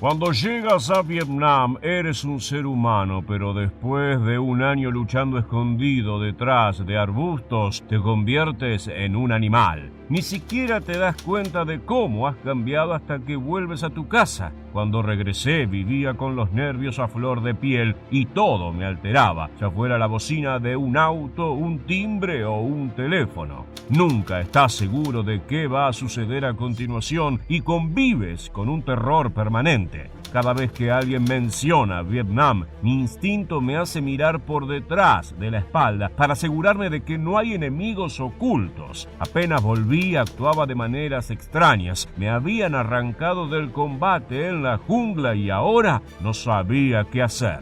Cuando llegas a Vietnam, eres un ser humano, pero después de un año luchando escondido detrás de arbustos, te conviertes en un animal. Ni siquiera te das cuenta de cómo has cambiado hasta que vuelves a tu casa. Cuando regresé, vivía con los nervios a flor de piel y todo me alteraba, ya fuera la bocina de un auto, un timbre o un teléfono. Nunca estás seguro de qué va a suceder a continuación y convives con un terror permanente. Cada vez que alguien menciona Vietnam, mi instinto me hace mirar por detrás de la espalda para asegurarme de que no hay enemigos ocultos. Apenas volví, actuaba de maneras extrañas. Me habían arrancado del combate en la jungla y ahora no sabía qué hacer.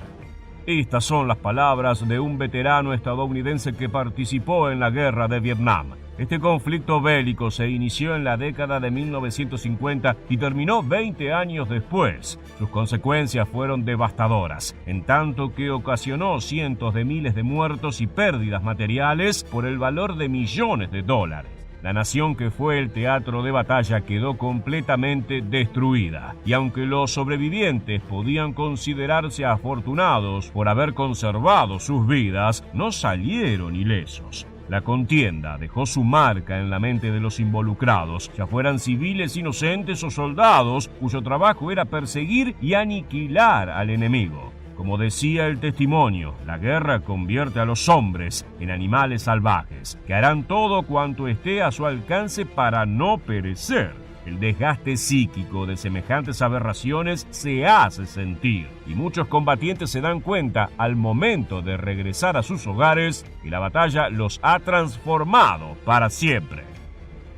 Estas son las palabras de un veterano estadounidense que participó en la guerra de Vietnam. Este conflicto bélico se inició en la década de 1950 y terminó 20 años después. Sus consecuencias fueron devastadoras, en tanto que ocasionó cientos de miles de muertos y pérdidas materiales por el valor de millones de dólares. La nación que fue el teatro de batalla quedó completamente destruida, y aunque los sobrevivientes podían considerarse afortunados por haber conservado sus vidas, no salieron ilesos. La contienda dejó su marca en la mente de los involucrados, ya fueran civiles inocentes o soldados cuyo trabajo era perseguir y aniquilar al enemigo. Como decía el testimonio, la guerra convierte a los hombres en animales salvajes, que harán todo cuanto esté a su alcance para no perecer. El desgaste psíquico de semejantes aberraciones se hace sentir, y muchos combatientes se dan cuenta al momento de regresar a sus hogares que la batalla los ha transformado para siempre.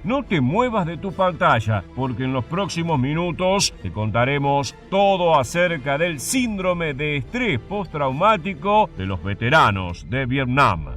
No te muevas de tu pantalla, porque en los próximos minutos te contaremos todo acerca del síndrome de estrés postraumático de los veteranos de Vietnam.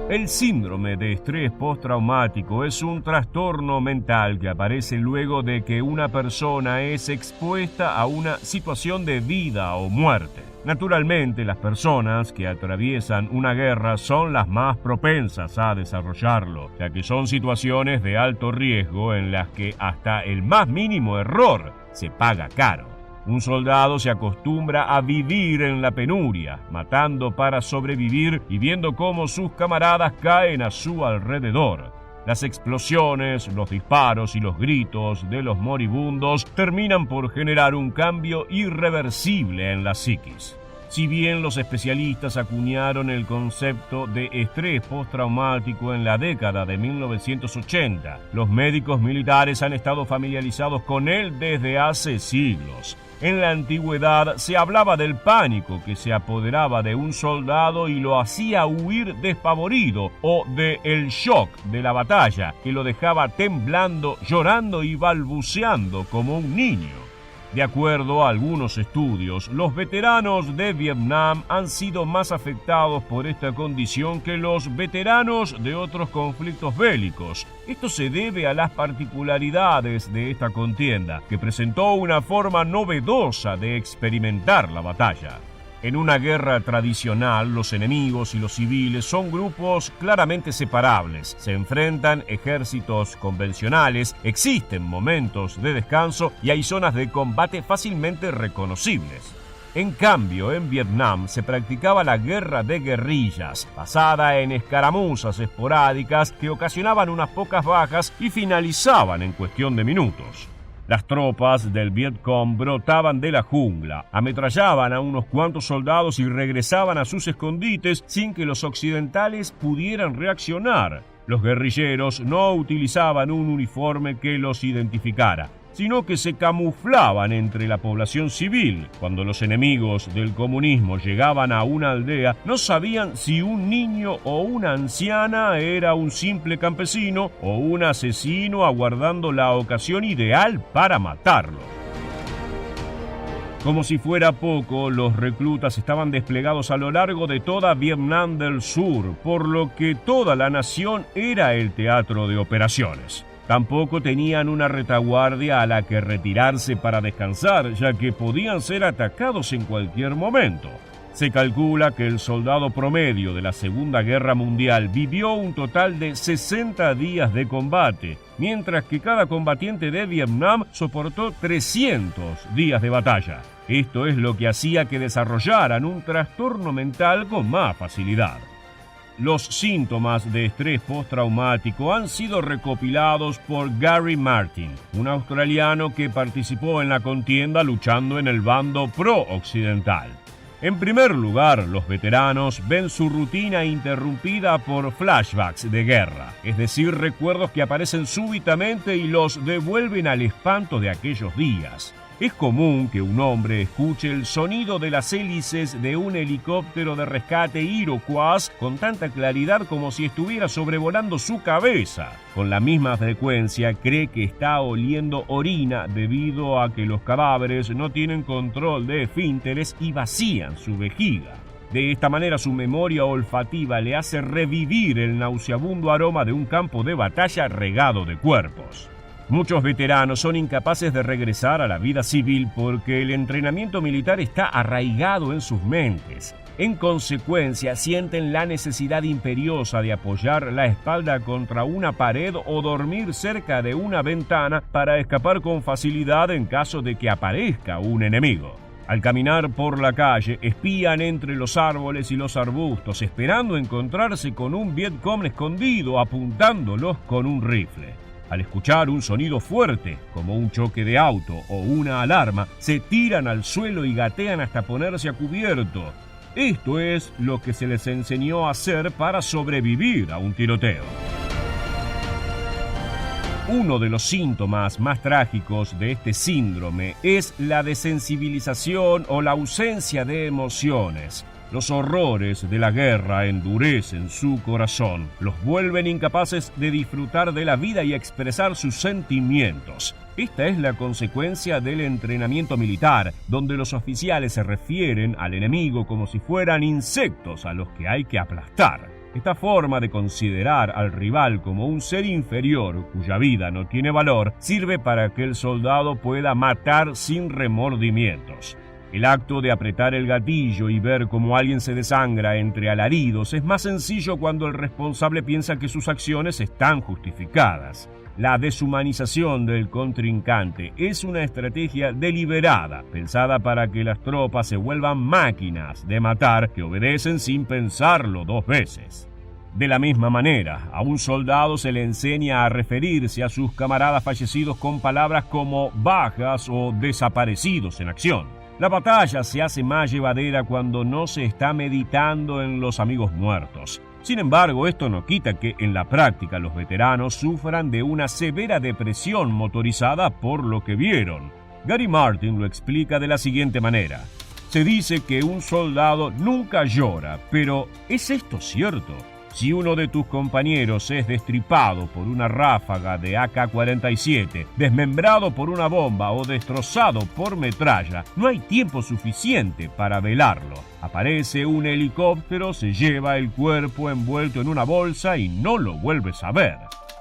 El síndrome de estrés postraumático es un trastorno mental que aparece luego de que una persona es expuesta a una situación de vida o muerte. Naturalmente, las personas que atraviesan una guerra son las más propensas a desarrollarlo, ya que son situaciones de alto riesgo en las que hasta el más mínimo error se paga caro. Un soldado se acostumbra a vivir en la penuria, matando para sobrevivir y viendo cómo sus camaradas caen a su alrededor. Las explosiones, los disparos y los gritos de los moribundos terminan por generar un cambio irreversible en la psiquis. Si bien los especialistas acuñaron el concepto de estrés postraumático en la década de 1980, los médicos militares han estado familiarizados con él desde hace siglos. En la antigüedad se hablaba del pánico que se apoderaba de un soldado y lo hacía huir despavorido, o de el shock de la batalla que lo dejaba temblando, llorando y balbuceando como un niño. De acuerdo a algunos estudios, los veteranos de Vietnam han sido más afectados por esta condición que los veteranos de otros conflictos bélicos. Esto se debe a las particularidades de esta contienda, que presentó una forma novedosa de experimentar la batalla. En una guerra tradicional, los enemigos y los civiles son grupos claramente separables. Se enfrentan ejércitos convencionales, existen momentos de descanso y hay zonas de combate fácilmente reconocibles. En cambio, en Vietnam se practicaba la guerra de guerrillas, basada en escaramuzas esporádicas que ocasionaban unas pocas bajas y finalizaban en cuestión de minutos. Las tropas del Vietcong brotaban de la jungla, ametrallaban a unos cuantos soldados y regresaban a sus escondites sin que los occidentales pudieran reaccionar. Los guerrilleros no utilizaban un uniforme que los identificara, sino que se camuflaban entre la población civil. Cuando los enemigos del comunismo llegaban a una aldea, no sabían si un niño o una anciana era un simple campesino o un asesino aguardando la ocasión ideal para matarlo. Como si fuera poco, los reclutas estaban desplegados a lo largo de toda Vietnam del Sur, por lo que toda la nación era el teatro de operaciones. Tampoco tenían una retaguardia a la que retirarse para descansar, ya que podían ser atacados en cualquier momento. Se calcula que el soldado promedio de la Segunda Guerra Mundial vivió un total de 60 días de combate, mientras que cada combatiente de Vietnam soportó 300 días de batalla. Esto es lo que hacía que desarrollaran un trastorno mental con más facilidad. Los síntomas de estrés postraumático han sido recopilados por Gary Martin, un australiano que participó en la contienda luchando en el bando pro-occidental. En primer lugar, los veteranos ven su rutina interrumpida por flashbacks de guerra, es decir, recuerdos que aparecen súbitamente y los devuelven al espanto de aquellos días. Es común que un hombre escuche el sonido de las hélices de un helicóptero de rescate Iroquois con tanta claridad como si estuviera sobrevolando su cabeza. Con la misma frecuencia cree que está oliendo orina debido a que los cadáveres no tienen control de esfínteres y vacían su vejiga. De esta manera su memoria olfativa le hace revivir el nauseabundo aroma de un campo de batalla regado de cuerpos. Muchos veteranos son incapaces de regresar a la vida civil porque el entrenamiento militar está arraigado en sus mentes. En consecuencia, sienten la necesidad imperiosa de apoyar la espalda contra una pared o dormir cerca de una ventana para escapar con facilidad en caso de que aparezca un enemigo. Al caminar por la calle, espían entre los árboles y los arbustos, esperando encontrarse con un Vietcong escondido apuntándolos con un rifle. Al escuchar un sonido fuerte, como un choque de auto o una alarma, se tiran al suelo y gatean hasta ponerse a cubierto. Esto es lo que se les enseñó a hacer para sobrevivir a un tiroteo. Uno de los síntomas más trágicos de este síndrome es la desensibilización o la ausencia de emociones. Los horrores de la guerra endurecen su corazón, los vuelven incapaces de disfrutar de la vida y expresar sus sentimientos. Esta es la consecuencia del entrenamiento militar, donde los oficiales se refieren al enemigo como si fueran insectos a los que hay que aplastar. Esta forma de considerar al rival como un ser inferior, cuya vida no tiene valor, sirve para que el soldado pueda matar sin remordimientos. El acto de apretar el gatillo y ver cómo alguien se desangra entre alaridos es más sencillo cuando el responsable piensa que sus acciones están justificadas. La deshumanización del contrincante es una estrategia deliberada, pensada para que las tropas se vuelvan máquinas de matar que obedecen sin pensarlo dos veces. De la misma manera, a un soldado se le enseña a referirse a sus camaradas fallecidos con palabras como bajas o desaparecidos en acción. La batalla se hace más llevadera cuando no se está meditando en los amigos muertos. Sin embargo, esto no quita que en la práctica los veteranos sufran de una severa depresión motorizada por lo que vieron. Gary Martin lo explica de la siguiente manera. Se dice que un soldado nunca llora, pero ¿es esto cierto? Si uno de tus compañeros es destripado por una ráfaga de AK-47, desmembrado por una bomba o destrozado por metralla, no hay tiempo suficiente para velarlo. Aparece un helicóptero, se lleva el cuerpo envuelto en una bolsa y no lo vuelves a ver.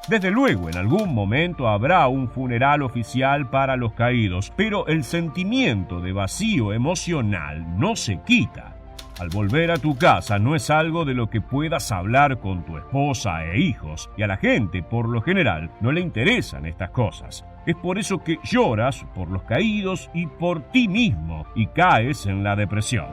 Desde luego, en algún momento habrá un funeral oficial para los caídos, pero el sentimiento de vacío emocional no se quita. Al volver a tu casa no es algo de lo que puedas hablar con tu esposa e hijos, y a la gente, por lo general, no le interesan estas cosas. Es por eso que lloras por los caídos y por ti mismo, y caes en la depresión.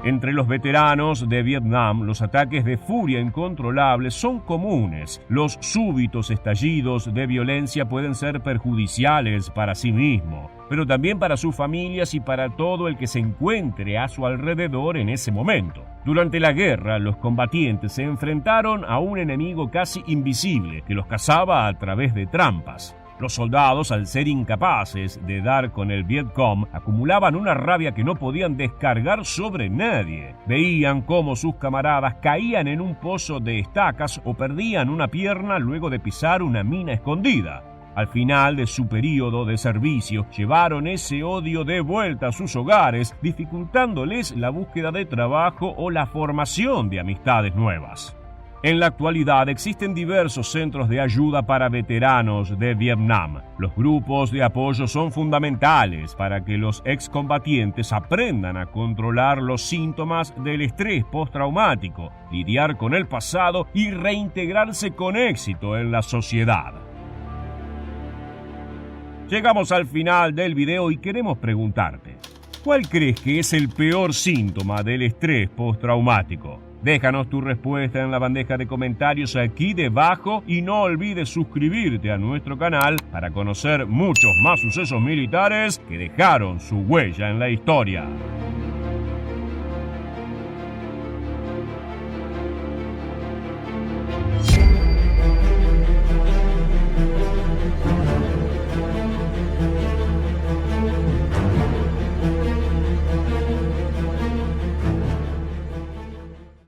Entre los veteranos de Vietnam, los ataques de furia incontrolables son comunes. Los súbitos estallidos de violencia pueden ser perjudiciales para sí mismo, pero también para sus familias y para todo el que se encuentre a su alrededor en ese momento. Durante la guerra, los combatientes se enfrentaron a un enemigo casi invisible que los cazaba a través de trampas. Los soldados, al ser incapaces de dar con el Vietcong, acumulaban una rabia que no podían descargar sobre nadie. Veían cómo sus camaradas caían en un pozo de estacas o perdían una pierna luego de pisar una mina escondida. Al final de su período de servicio, llevaron ese odio de vuelta a sus hogares, dificultándoles la búsqueda de trabajo o la formación de amistades nuevas. En la actualidad existen diversos centros de ayuda para veteranos de Vietnam. Los grupos de apoyo son fundamentales para que los excombatientes aprendan a controlar los síntomas del estrés postraumático, lidiar con el pasado y reintegrarse con éxito en la sociedad. Llegamos al final del video y queremos preguntarte, ¿cuál crees que es el peor síntoma del estrés postraumático? Déjanos tu respuesta en la bandeja de comentarios aquí debajo y no olvides suscribirte a nuestro canal para conocer muchos más sucesos militares que dejaron su huella en la historia.